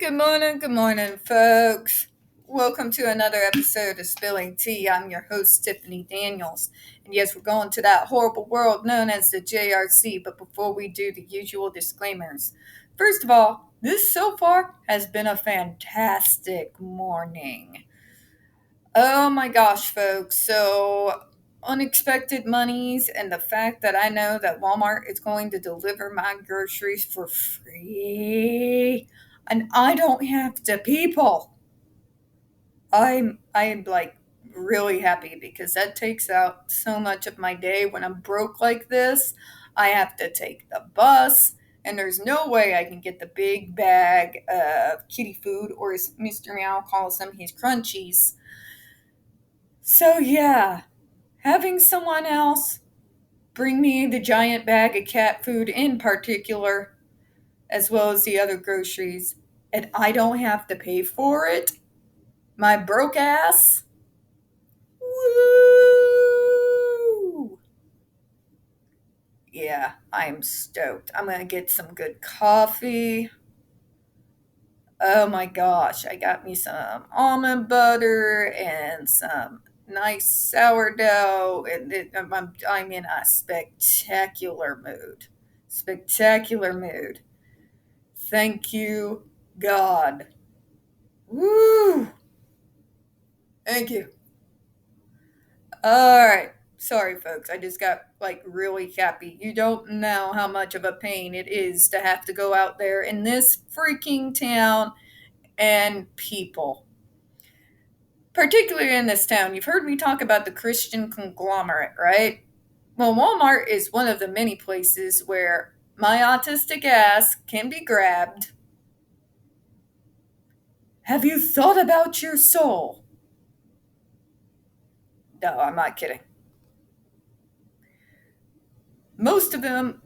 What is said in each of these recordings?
Good morning, folks. Welcome to another episode of Spilling Tea. I'm your host, Tiffany Daniels. And yes, we're going to that horrible world known as the JRC, but before we do, the usual disclaimers. First of all, this so far has been a fantastic morning. Oh my gosh, folks. So, unexpected monies and the fact that I know that Walmart is going to deliver my groceries for free and I don't have to people. I'm like really happy because that takes out so much of my day when I'm broke like this. I have to take the bus and there's no way I can get the big bag of kitty food, or as Mr. Meow calls them, his crunchies. So yeah, having someone else bring me the giant bag of cat food in particular, as well as the other groceries, and I don't have to pay for it, my broke ass. Woo! Yeah, I'm stoked. I'm gonna get some good coffee. Oh my gosh, I got me some almond butter and some nice sourdough, and I'm in a spectacular mood. Spectacular mood. Thank you, God. Woo! Thank you. All right. Sorry, folks. I just got like really happy. You don't know how much of a pain it is to have to go out there in this freaking town and people. Particularly in this town, you've heard me talk about the Christian conglomerate, right? Well, Walmart is one of the many places where my autistic ass can be grabbed. Have you thought about your soul? No, I'm not kidding. Most of them,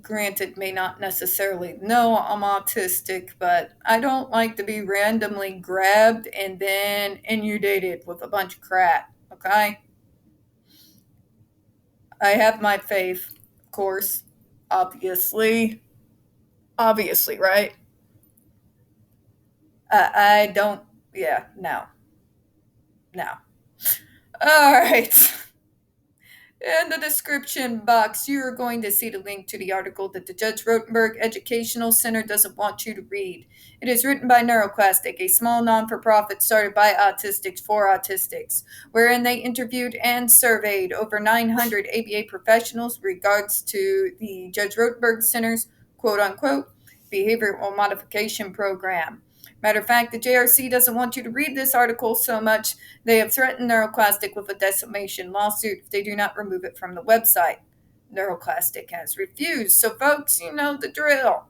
granted, may not necessarily know I'm autistic, but I don't like to be randomly grabbed and then inundated with a bunch of crap, okay? I have my faith, of course, obviously. Obviously, right? I don't, yeah, no, no. All right. In the description box, you are going to see the link to the article that the Judge Rotenberg Educational Center doesn't want you to read. It is written by NeuroClastic, a small non-for-profit started by autistics for autistics, wherein they interviewed and surveyed over 900 ABA professionals in regards to the Judge Rotenberg Center's quote-unquote behavioral modification program. Matter of fact, the JRC doesn't want you to read this article so much they have threatened NeuroClastic with a defamation lawsuit if they do not remove it from the website. NeuroClastic has refused. So, folks, you know the drill.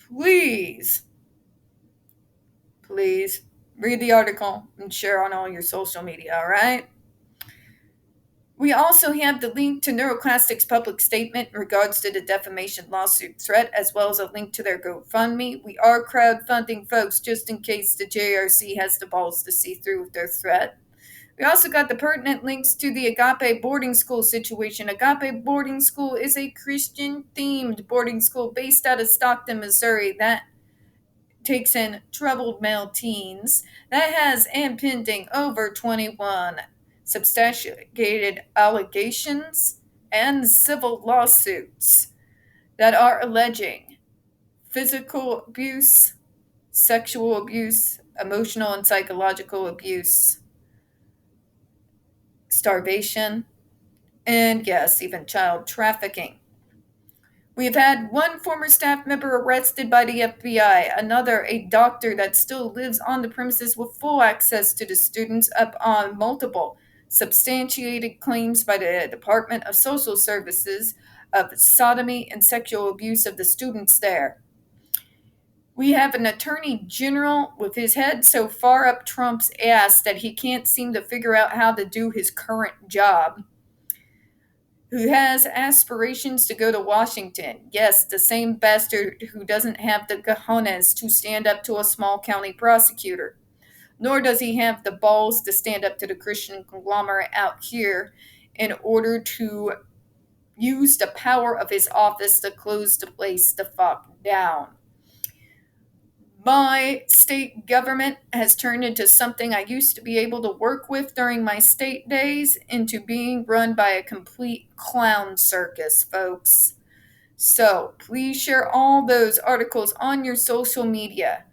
Please, please read the article and share on all your social media, all right? We also have the link to NeuroClastic's public statement in regards to the defamation lawsuit threat, as well as a link to their GoFundMe. We are crowdfunding, folks, just in case the JRC has the balls to see through with their threat. We also got the pertinent links to the Agape boarding school situation. Agape boarding school is a Christian-themed boarding school based out of Stockton, Missouri that takes in troubled male teens, that has impending over 21 substantiated allegations and civil lawsuits that are alleging physical abuse, sexual abuse, emotional and psychological abuse, starvation, and yes, even child trafficking. We have had one former staff member arrested by the FBI, another, a doctor that still lives on the premises with full access to the students, up on multiple substantiated claims by the Department of Social Services of sodomy and sexual abuse of the students there. We have an attorney general with his head so far up Trump's ass that he can't seem to figure out how to do his current job, who has aspirations to go to Washington. Yes, the same bastard who doesn't have the cojones to stand up to a small county prosecutor. Nor does he have the balls to stand up to the Christian conglomerate out here in order to use the power of his office to close the place the fuck down. My state government has turned into something I used to be able to work with during my state days into being run by a complete clown circus, folks. So please share all those articles on your social media.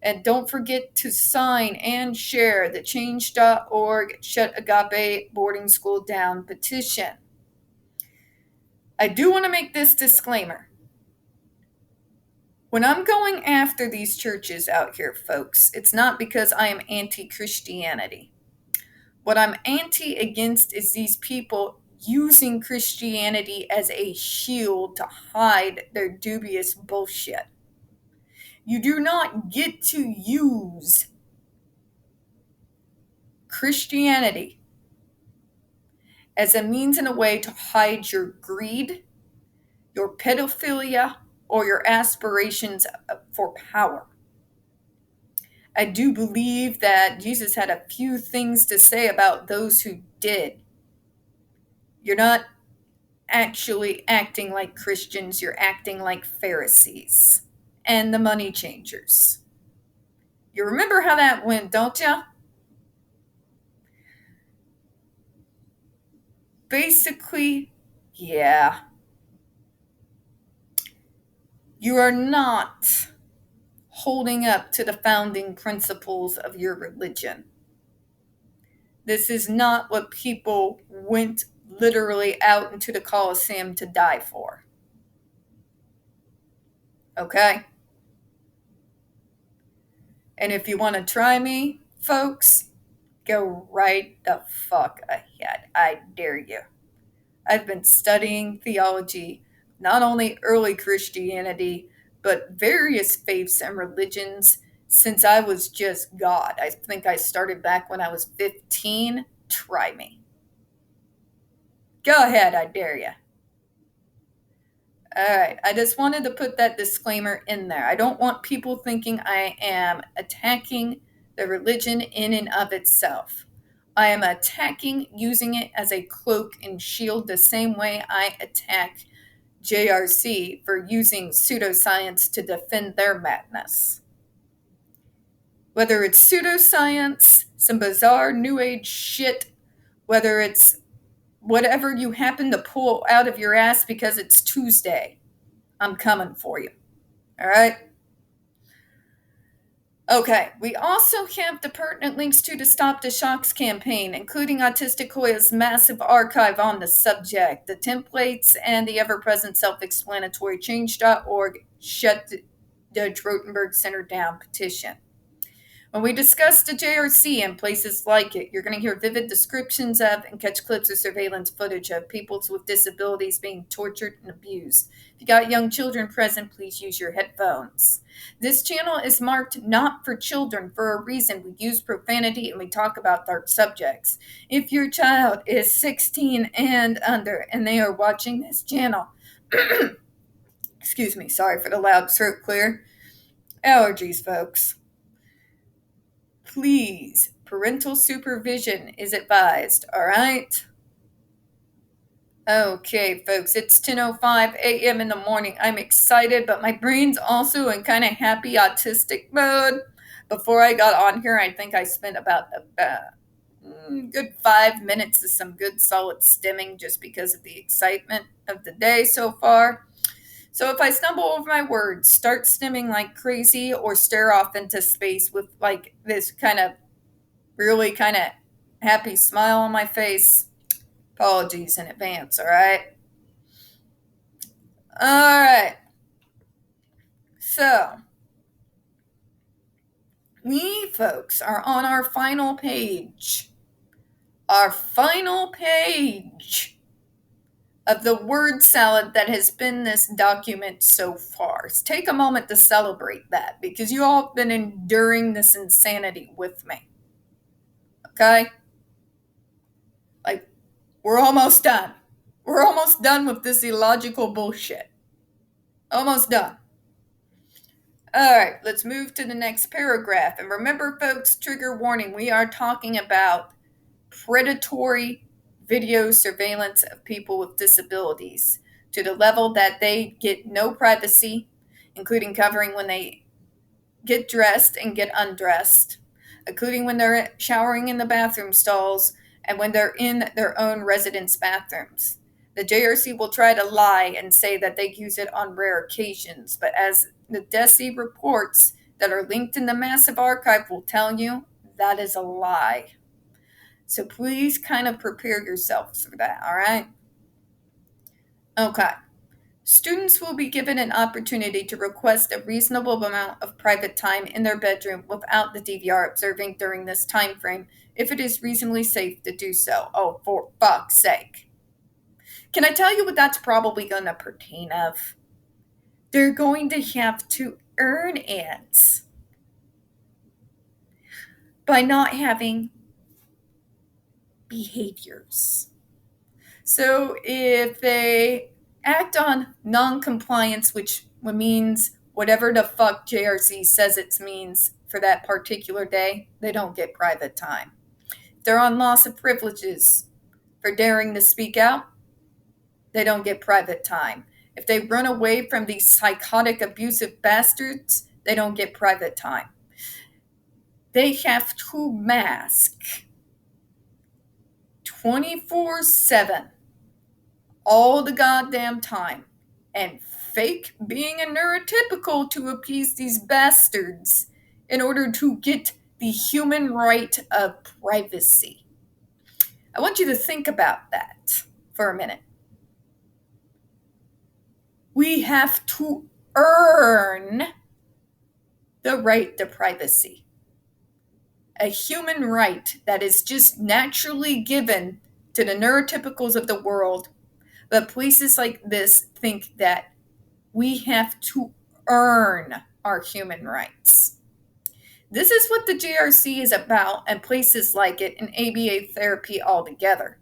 And don't forget to sign and share the change.org Shut Agape Boarding School Down petition. I do want to make this disclaimer. When I'm going after these churches out here, folks, it's not because I am anti-Christianity. What I'm anti-against is these people using Christianity as a shield to hide their dubious bullshit. You do not get to use Christianity as a means and a way to hide your greed, your pedophilia, or your aspirations for power. I do believe that Jesus had a few things to say about those who did. You're not actually acting like Christians, you're acting like Pharisees and the money changers. You remember how that went, don't you? Basically, yeah. You are not holding up to the founding principles of your religion. This is not what people went literally out into the Colosseum to die for. Okay? And if you want to try me, folks, go right the fuck ahead. I dare you. I've been studying theology, not only early Christianity, but various faiths and religions since I was just God. I think I started back when I was 15. Try me. Go ahead, I dare you. All right, I just wanted to put that disclaimer in there. I don't want people thinking I am attacking the religion in and of itself. I am attacking using it as a cloak and shield the same way I attack JRC for using pseudoscience to defend their madness. Whether it's pseudoscience, some bizarre new age shit, whether it's whatever you happen to pull out of your ass because it's Tuesday, I'm coming for you. All right? Okay, we also have the pertinent links to the Stop the Shocks campaign, including Autistic Hoya's massive archive on the subject, the templates, and the ever-present self-explanatory change.org Shut Judge Rotenberg Center Down petition. When we discuss the JRC and places like it, you're going to hear vivid descriptions of and catch clips of surveillance footage of people with disabilities being tortured and abused. If you got young children present, please use your headphones. This channel is marked not for children for a reason. We use profanity and we talk about dark subjects. If your child is 16 and under and they are watching this channel, excuse me, sorry for the loud throat clear. Allergies, folks. Please, parental supervision is advised, all right? Okay, folks, it's 10:05 a.m. in the morning. I'm excited, but my brain's also in kind of happy autistic mode. Before I got on here, I think I spent about a good 5 minutes of some good solid stimming just because of the excitement of the day so far. So if I stumble over my words, start stimming like crazy, or stare off into space with like this kind of really kind of happy smile on my face, apologies in advance, all right? All right. So, we folks are on our final page. Our final page of the word salad that has been this document so far. So take a moment to celebrate that because you all have been enduring this insanity with me. Okay? Like, we're almost done. We're almost done with this illogical bullshit. Almost done. All right, let's move to the next paragraph. And remember, folks, trigger warning, we are talking about predatory video surveillance of people with disabilities to the level that they get no privacy, including covering when they get dressed and get undressed, including when they're showering in the bathroom stalls and when they're in their own residence bathrooms. The JRC will try to lie and say that they use it on rare occasions, but as the DESE reports that are linked in the massive archive will tell you, that is a lie. So please kind of prepare yourselves for that, all right? Okay. Students will be given an opportunity to request a reasonable amount of private time in their bedroom without the DVR observing during this time frame if it is reasonably safe to do so. Oh, for fuck's sake. Can I tell you what that's probably going to pertain of? They're going to have to earn it by not having behaviors. So if they act on non-compliance, which means whatever the fuck JRC says it means for that particular day, they don't get private time. If they're on loss of privileges for daring to speak out, they don't get private time. If they run away from these psychotic, abusive bastards, they don't get private time. They have to mask 24/7 all the goddamn time and fake being a neurotypical to appease these bastards in order to get the human right of privacy. I want you to think about that for a minute. We have to earn the right to privacy. A human right that is just naturally given to the neurotypicals of the world. But places like this think that we have to earn our human rights. This is what the JRC is about, and places like it in ABA therapy altogether.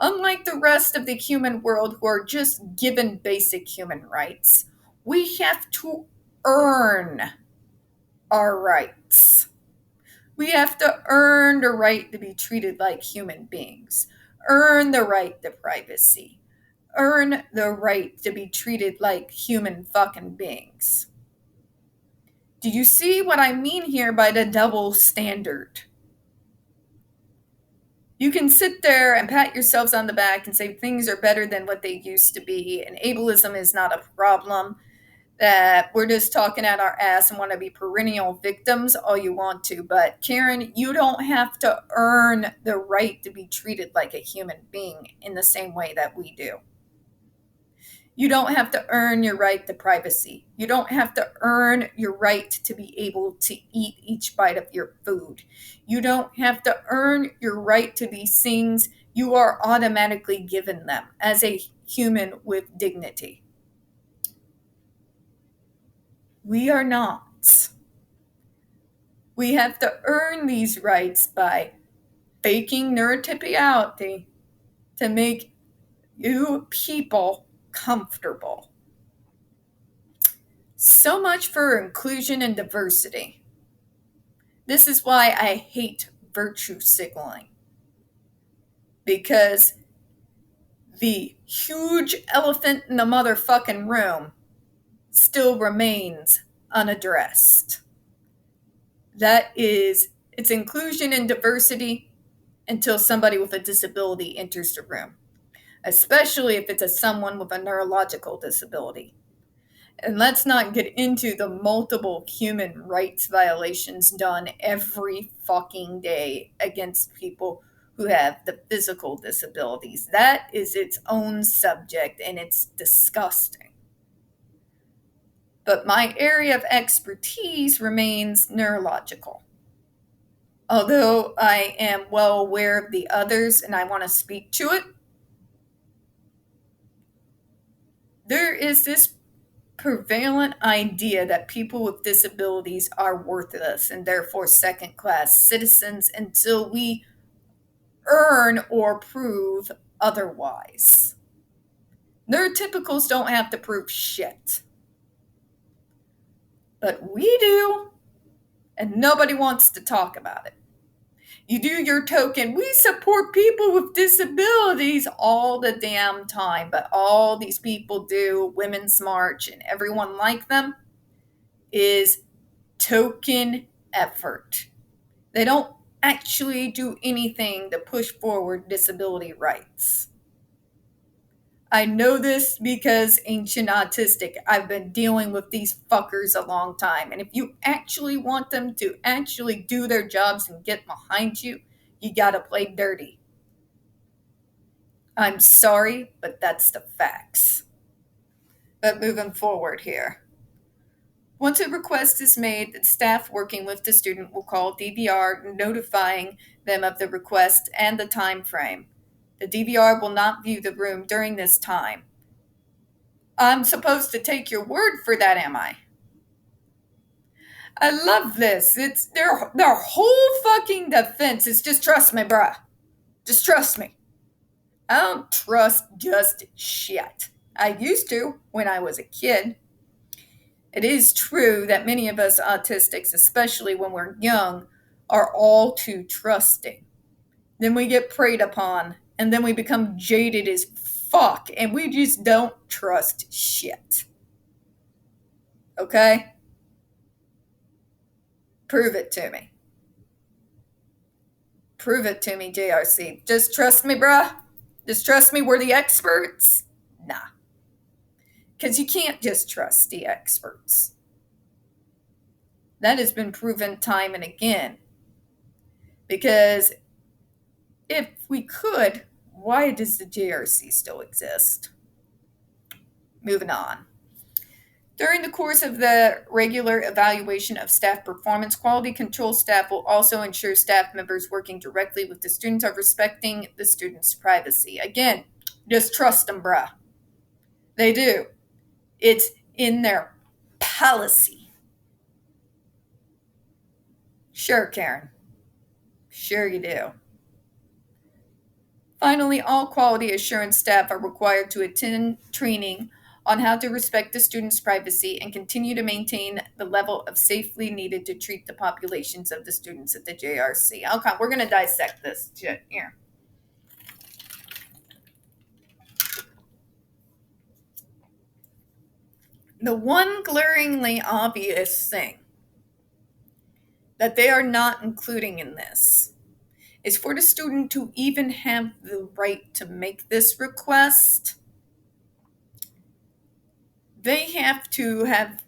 Unlike the rest of the human world who are just given basic human rights, we have to earn our rights. We have to earn the right to be treated like human beings, earn the right to privacy, earn the right to be treated like human fucking beings. Do you see what I mean here by the double standard? You can sit there and pat yourselves on the back and say things are better than what they used to be, and ableism is not a problem, that we're just talking at our ass and want to be perennial victims all you want to. But Karen, you don't have to earn the right to be treated like a human being in the same way that we do. You don't have to earn your right to privacy. You don't have to earn your right to be able to eat each bite of your food. You don't have to earn your right to these things. You are automatically given them as a human with dignity. We are not. We have to earn these rights by faking neurotypicality to make you people comfortable. So much for inclusion and diversity. This is why I hate virtue signaling. Because the huge elephant in the motherfucking room still remains unaddressed. That is, it's inclusion and diversity until somebody with a disability enters the room, especially if it's someone with a neurological disability. And let's not get into the multiple human rights violations done every fucking day against people who have the physical disabilities. That is its own subject, and it's disgusting. But my area of expertise remains neurological. Although I am well aware of the others and I want to speak to it, there is this prevalent idea that people with disabilities are worthless and therefore second-class citizens until we earn or prove otherwise. Neurotypicals don't have to prove shit. But we do, and nobody wants to talk about it. You do your token, we support people with disabilities all the damn time, but all these people do, Women's March and everyone like them, is token effort. They don't actually do anything to push forward disability rights. I know this because ancient autistic. I've been dealing with these fuckers a long time. And if you actually want them to actually do their jobs and get behind you, you gotta play dirty. I'm sorry, but that's the facts. But moving forward here. Once a request is made, the staff working with the student will call DVR, notifying them of the request and the time frame. The DVR will not view the room during this time. I'm supposed to take your word for that, am I? I love this. It's their whole fucking defense is just trust me, bruh. Just trust me. I don't trust just shit. I used to when I was a kid. It is true that many of us autistics, especially when we're young, are all too trusting. Then we get preyed upon, and then we become jaded as fuck, and we just don't trust shit. Okay? Prove it to me. Prove it to me, JRC. Just trust me, bruh. Just trust me, we're the experts. Nah. Because you can't just trust the experts. That has been proven time and again. Because if we could, why does the JRC still exist? Moving on. During the course of the regular evaluation of staff performance, quality control staff will also ensure staff members working directly with the students are respecting the students' privacy. Again, just trust them, bruh. They do. It's in their policy. Sure, Karen. Sure you do. Finally, all quality assurance staff are required to attend training on how to respect the student's privacy and continue to maintain the level of safety needed to treat the populations of the students at the JRC. Okay, we're going to dissect this shit here. The one glaringly obvious thing that they are not including in this is for the student to even have the right to make this request, they have to have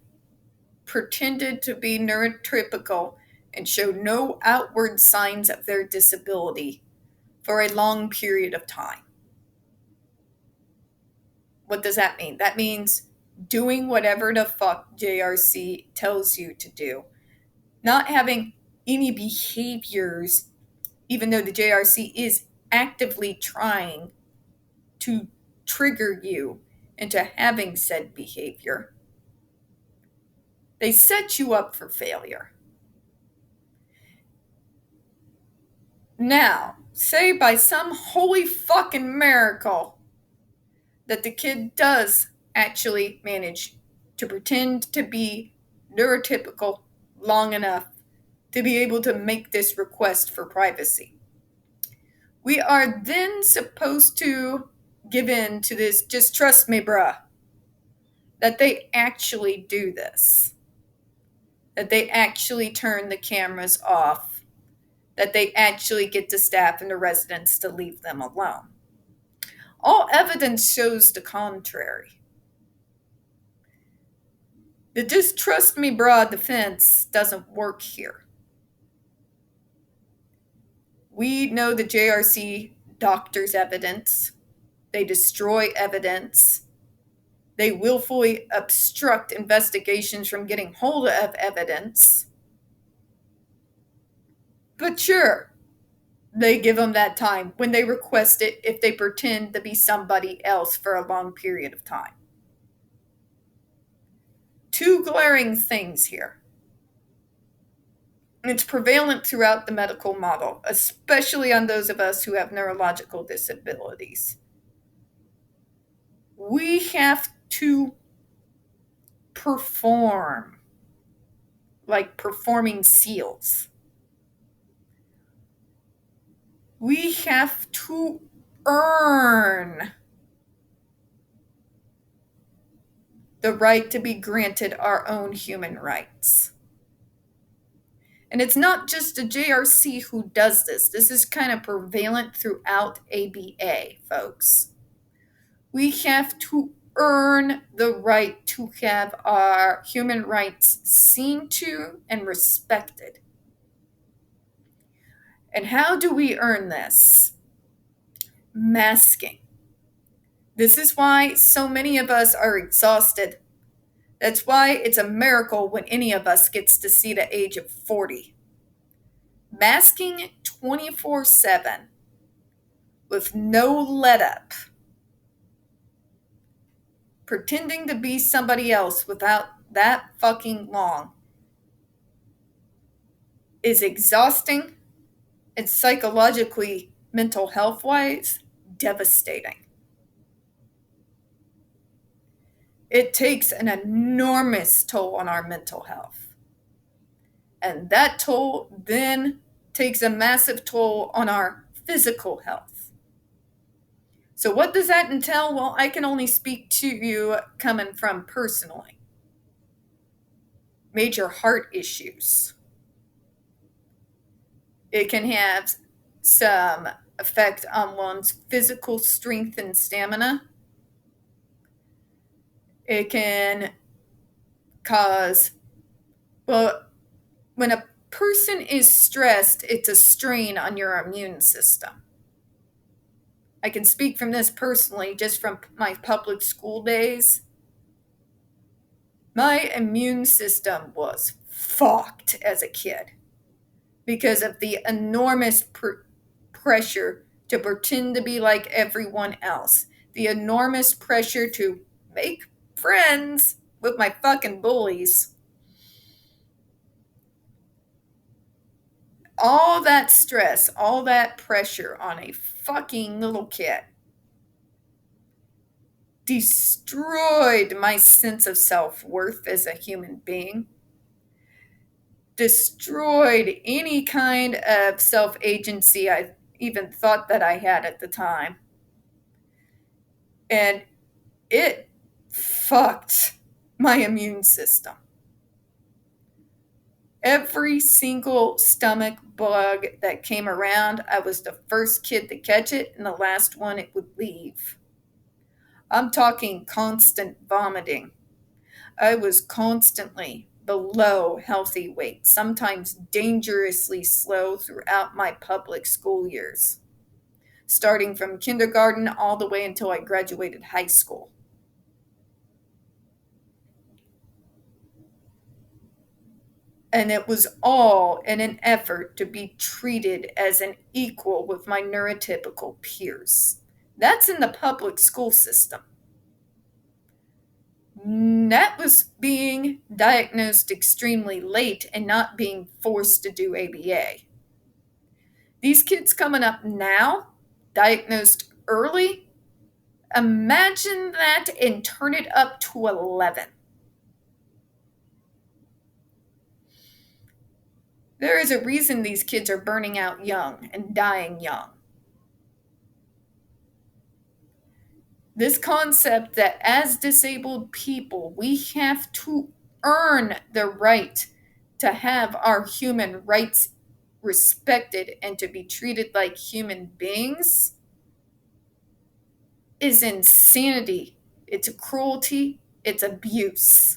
pretended to be neurotypical and show no outward signs of their disability for a long period of time. What does that mean? That means doing whatever the fuck JRC tells you to do. Not having any behaviors, even though the JRC is actively trying to trigger you into having said behavior. They set you up for failure. Now, say by some holy fucking miracle that the kid does actually manage to pretend to be neurotypical long enough to be able to make this request for privacy. We are then supposed to give in to this, just trust me, bruh, that they actually do this, that they actually turn the cameras off, that they actually get the staff and the residents to leave them alone. All evidence shows the contrary. The just trust me, bruh defense doesn't work here. We know the JRC doctors evidence. They destroy evidence. They willfully obstruct investigations from getting hold of evidence. But sure, they give them that time when they request it if they pretend to be somebody else for a long period of time. Two glaring things here. And it's prevalent throughout the medical model, especially on those of us who have neurological disabilities. We have to perform like performing seals. We have to earn the right to be granted our own human rights. And it's not just the JRC who does this. This is kind of prevalent throughout ABA, folks. We have to earn the right to have our human rights seen to and respected. And how do we earn this? Masking. This is why so many of us are exhausted. That's why it's a miracle when any of us gets to see the age of 40. Masking 24/7 with no let up. Pretending to be somebody else without that fucking long is exhausting. It's psychologically, mental health wise, devastating. It takes an enormous toll on our mental health. And that toll then takes a massive toll on our physical health. So what does that entail? Well, I can only speak to you coming from personally. Major heart issues. It can have some effect on one's physical strength and stamina. It can cause, well, when a person is stressed, it's a strain on your immune system. I can speak from this personally, just from my public school days. My immune system was fucked as a kid because of the enormous pressure to pretend to be like everyone else. The enormous pressure to make friends with my fucking bullies. All that stress, all that pressure on a fucking little kid destroyed my sense of self-worth as a human being, destroyed any kind of self-agency I even thought that I had at the time. And it fucked my immune system. Every single stomach bug that came around, I was the first kid to catch it and the last one it would leave. I'm talking constant vomiting. I was constantly below healthy weight, sometimes dangerously slow throughout my public school years, starting from kindergarten all the way until I graduated high school. And it was all in an effort to be treated as an equal with my neurotypical peers. That's in the public school system. That was being diagnosed extremely late and not being forced to do ABA. These kids coming up now, diagnosed early, imagine that and turn it up to 11. There is a reason these kids are burning out young and dying young. This concept that as disabled people, we have to earn the right to have our human rights respected and to be treated like human beings is insanity. It's cruelty. It's abuse.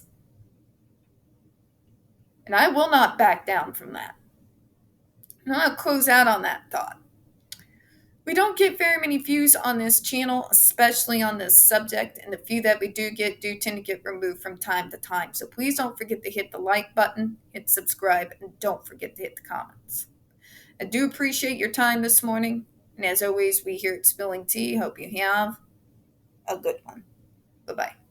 And I will not back down from that. And I'll close out on that thought. We don't get very many views on this channel, especially on this subject, and the few that we do get do tend to get removed from time to time. So please don't forget to hit the like button, hit subscribe, and don't forget to hit the comments. I do appreciate your time this morning, and as always, we here at Spilling Tea hope you have a good one. Bye-bye.